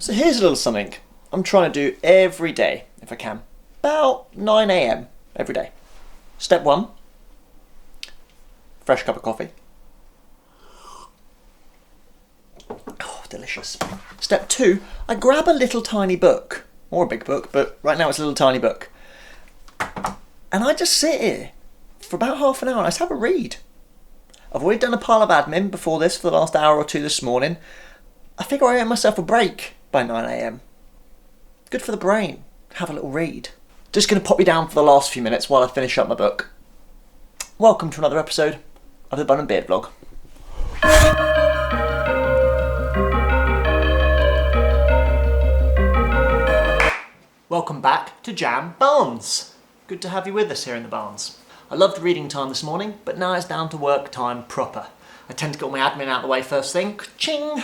So here's a little something I'm trying to do every day, if I can. About 9 AM every day. Step 1, fresh cup of coffee. Oh, delicious. Step 2, I grab a little tiny book, or a big book, but right now it's a little tiny book. And I just sit here for about half an hour and I just have a read. I've already done a pile of admin before this for the last hour or two this morning. I figure I owe myself a break by 9 AM. Good for the brain. Have a little read. Just going to pop you down for the last few minutes while I finish up my book. Welcome to another episode of the Bun and Beard vlog. Welcome back to Jam Barnes. Good to have you with us here in the Barnes. I loved reading time this morning, but now it's down to work time proper. I tend to get all my admin out of the way first thing, ka-ching,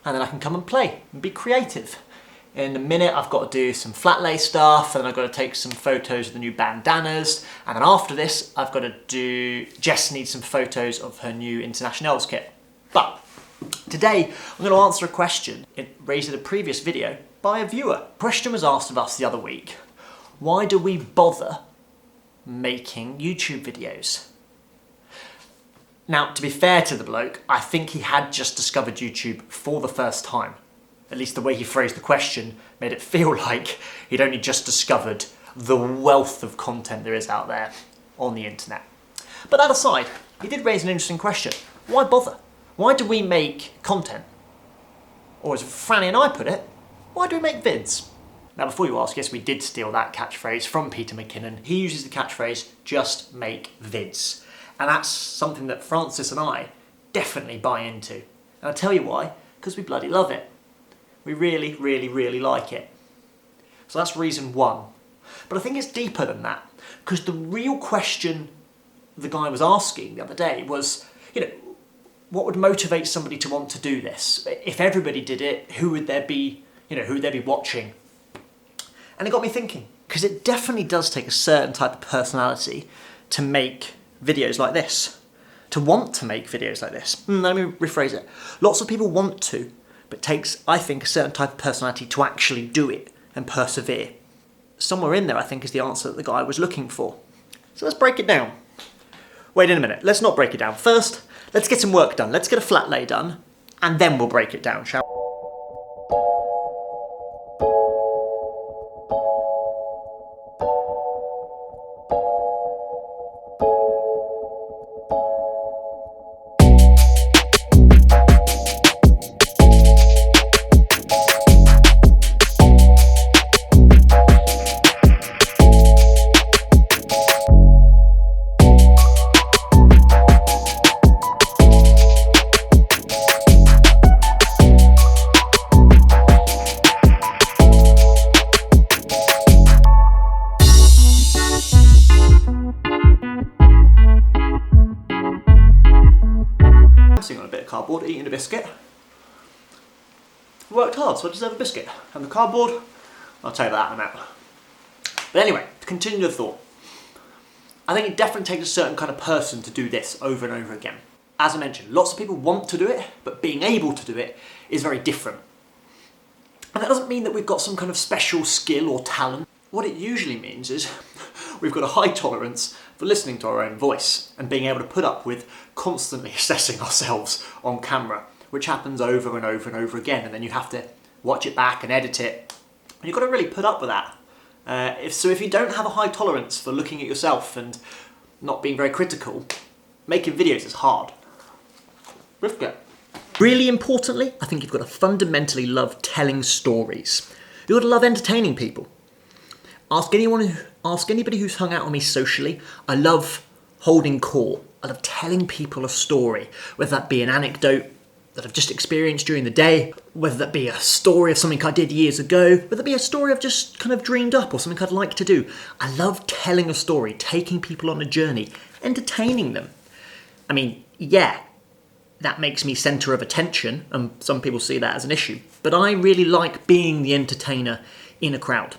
and then I can come and play and be creative. In a minute I've got to do some flat lay stuff, and then I've got to take some photos of the new bandanas, and then after this I've got to do, Jess needs some photos of her new Internationals kit. But today I'm going to answer a question raised in a previous video by a viewer. A question was asked of us the other week. Why do we bother making YouTube videos? Now, to be fair to the bloke, I think he had just discovered YouTube for the first time. At least the way he phrased the question made it feel like he'd only just discovered the wealth of content there is out there on the internet. But that aside, he did raise an interesting question. Why bother? Why do we make content? Or as Franny and I put it, why do we make vids? Now before you ask, yes, we did steal that catchphrase from Peter McKinnon. He uses the catchphrase, just make vids. And that's something that Francis and I definitely buy into. And I'll tell you why, because we bloody love it. We really, really, really like it. So that's reason one. But I think it's deeper than that, because the real question the guy was asking the other day was, what would motivate somebody to want to do this? If everybody did it, who would there be, who would they be watching? And it got me thinking, because it definitely does take a certain type of personality to make videos like this. To want to make videos like this. Let me rephrase it. Lots of people want to, but it takes, I think, a certain type of personality to actually do it and persevere. Somewhere in there, I think, is the answer that the guy was looking for. So let's break it down. Wait a minute, let's not break it down. First, let's get some work done. Let's get a flat lay done, and then we'll break it down, shall we? Sitting on a bit of cardboard, eating a biscuit. Worked hard, so I deserve a biscuit. And the cardboard, I'll tell you that in a minute. But anyway, to continue the thought, I think it definitely takes a certain kind of person to do this over and over again. As I mentioned, lots of people want to do it, but being able to do it is very different. And that doesn't mean that we've got some kind of special skill or talent. What it usually means is we've got a high tolerance for listening to our own voice and being able to put up with constantly assessing ourselves on camera, which happens over and over and over again, and then you have to watch it back and edit it. And you've got to really put up with that. If you don't have a high tolerance for looking at yourself and not being very critical, making videos is hard. Really importantly, I think you've got to fundamentally love telling stories. You've got to love entertaining people. Ask anybody who's hung out with me socially. I love holding court. I love telling people a story, whether that be an anecdote that I've just experienced during the day, whether that be a story of something I did years ago, whether it be a story I've just kind of dreamed up or something I'd like to do. I love telling a story, taking people on a journey, entertaining them. I mean, yeah, that makes me centre of attention, and some people see that as an issue, but I really like being the entertainer in a crowd.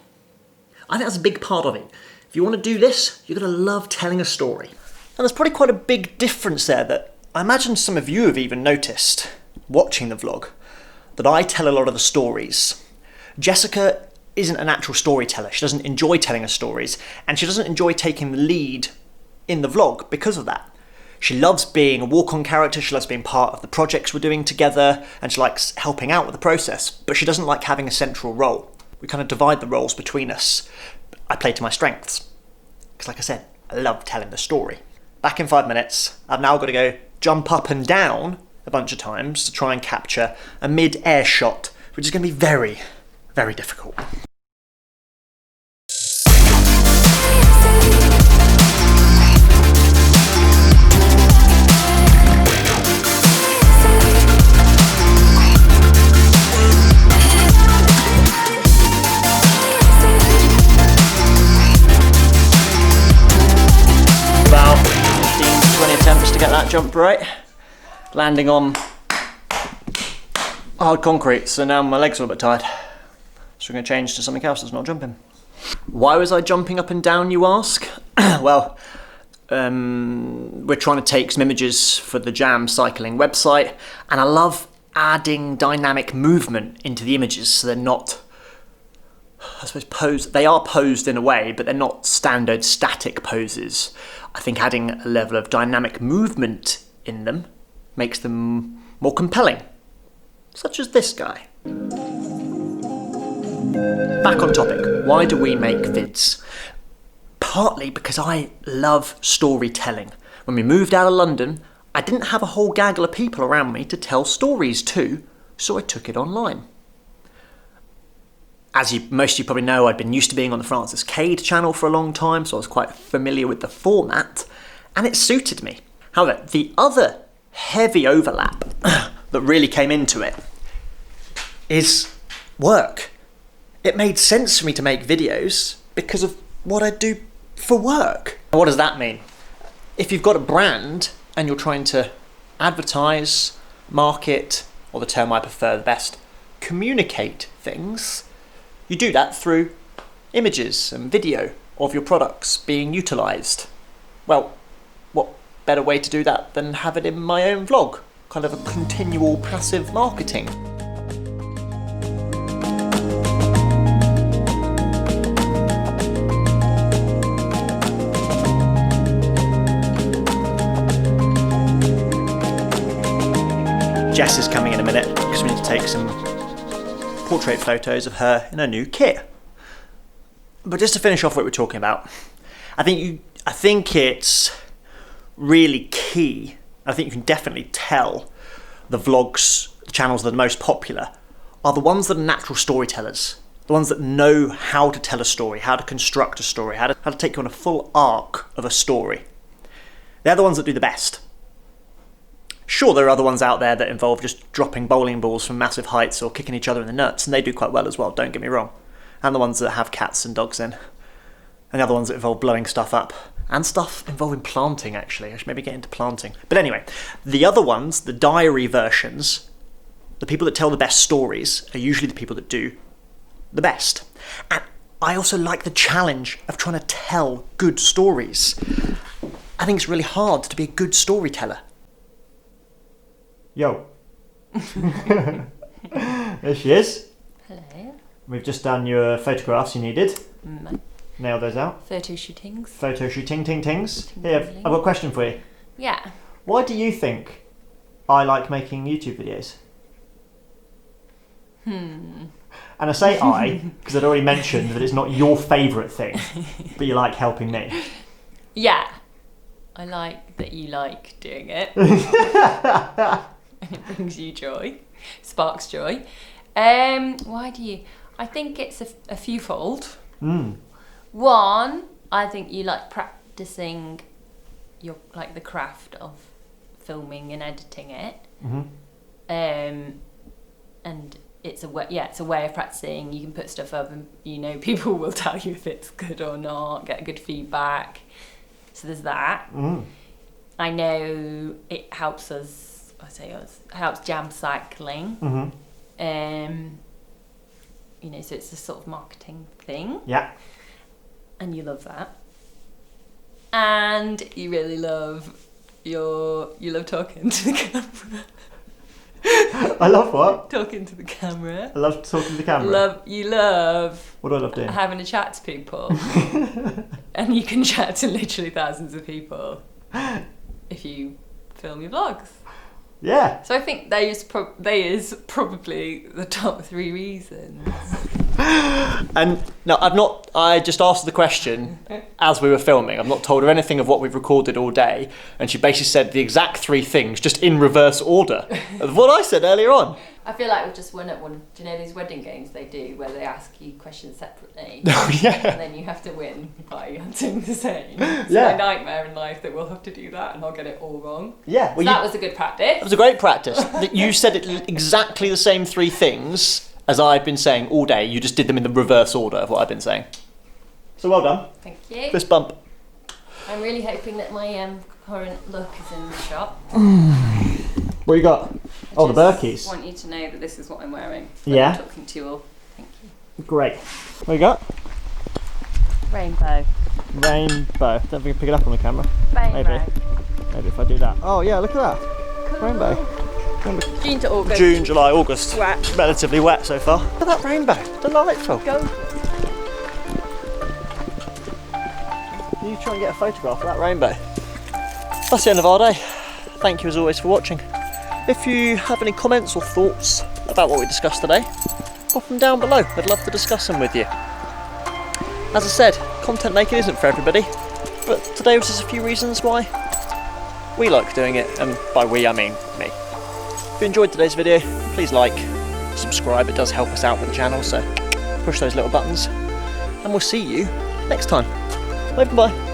I think that's a big part of it. If you want to do this, you're going to love telling a story. And there's probably quite a big difference there that I imagine some of you have even noticed watching the vlog. that I tell a lot of the stories. Jessica isn't a natural storyteller. She doesn't enjoy telling us stories, and she doesn't enjoy taking the lead in the vlog because of that. She loves being a walk-on character, she loves being part of the projects we're doing together, and she likes helping out with the process, but she doesn't like having a central role. We kind of divide the roles between us. I play to my strengths, because like I said, I love telling the story. Back in 5 minutes, I've now got to go jump up and down a bunch of times to try and capture a mid-air shot, which is going to be very, very difficult. About 15 to 20 attempts to get that jump right. Landing on hard concrete, so now my legs are a bit tired. So we're going to change to something else that's not jumping. Why was I jumping up and down, you ask? Well, we're trying to take some images for the Jam cycling website, and I love adding dynamic movement into the images so they're not, I suppose, posed. They are posed in a way, but they're not standard static poses. I think adding a level of dynamic movement in them makes them more compelling, such as this guy. Back on topic, why do we make vids? Partly because I love storytelling. When we moved out of London, I didn't have a whole gaggle of people around me to tell stories to, so I took it online. As most of you probably know, I'd been used to being on the Francis Cade channel for a long time, so I was quite familiar with the format, and it suited me. However, the other heavy overlap that really came into it is work. It made sense for me to make videos because of what I do for work. What does that mean? If you've got a brand and you're trying to advertise, market, or the term I prefer the best, communicate things, you do that through images and video of your products being utilised. Well, what better way to do that than have it in my own vlog? Kind of a continual passive marketing. Jess is coming in a minute because we need to take some portrait photos of her in her new kit. But just to finish off what we're talking about, I think it's really key. I think you can definitely tell the vlogs, the channels that are the most popular, are the ones that are natural storytellers. The ones that know how to tell a story, how to construct a story, how to take you on a full arc of a story. They're the ones that do the best. Sure, there are other ones out there that involve just dropping bowling balls from massive heights or kicking each other in the nuts, and they do quite well as well, don't get me wrong. And the ones that have cats and dogs in. And the other ones that involve blowing stuff up. And stuff involving planting, actually. I should maybe get into planting. But anyway, the other ones, the diary versions, the people that tell the best stories are usually the people that do the best. And I also like the challenge of trying to tell good stories. I think it's really hard to be a good storyteller. Yo. There she is. Hello. We've just done your photographs you needed. Nail those out. Photo shootings. Photo shooting tings. Here, I've got a question for you. Yeah. Why do you think I like making YouTube videos? And I say I, because I'd already mentioned that it's not your favourite thing, but you like helping me. Yeah. I like that you like doing it. And it brings you joy. Sparks joy. Why do you? I think it's a fewfold. One, I think you like practicing your the craft of filming and editing it. And it's a way of practicing. You can put stuff up and people will tell you if it's good or not, get good feedback. So there's that. I know it helps us. Helps Jam cycling. So it's a sort of marketing thing. Yeah. And you love that. And you really love you love talking to the camera. I love what? Talking to the camera. I love talking to the camera. You love What do I love doing? having a chat to people. And you can chat to literally thousands of people if you film your vlogs. Yeah. So I think they is probably the top 3 reasons. And no, I just asked the question as we were filming. I've not told her anything of what we've recorded all day. And she basically said the exact 3 things, just in reverse order of what I said earlier on. I feel like we've just won at one. Do you know these wedding games they do where they ask you questions separately? Oh, yeah. And then you have to win by answering the same. It's Yeah. my nightmare in life that we'll have to do that and I'll get it all wrong. Yeah. So that was a good practice. That was a great practice. You said exactly the same 3 things as I've been saying all day. You just did them in the reverse order of what I've been saying. So well done. Thank you. Fist bump. I'm really hoping that my current look is in the shop. What you got? Oh, the Berkeys. I want you to know that this is what I'm wearing. Yeah. I'm talking to you all. Thank you. Great. What you got? Rainbow. Rainbow. Don't think you can pick it up on the camera. Rainbow. Maybe if I do that. Oh yeah, look at that. Cool. Rainbow. June to August. June, July, August. Wet. Relatively wet so far. Look at that rainbow. Delightful. Go. You try and get a photograph of that rainbow. That's the end of our day. Thank you as always for watching. If you have any comments or thoughts about what we discussed today, pop them down below. I'd love to discuss them with you. As I said, content making isn't for everybody, but today was just a few reasons why we like doing it, and by we I mean me. If you enjoyed today's video, please like, subscribe, it does help us out with the channel, so push those little buttons, and we'll see you next time. Bye bye.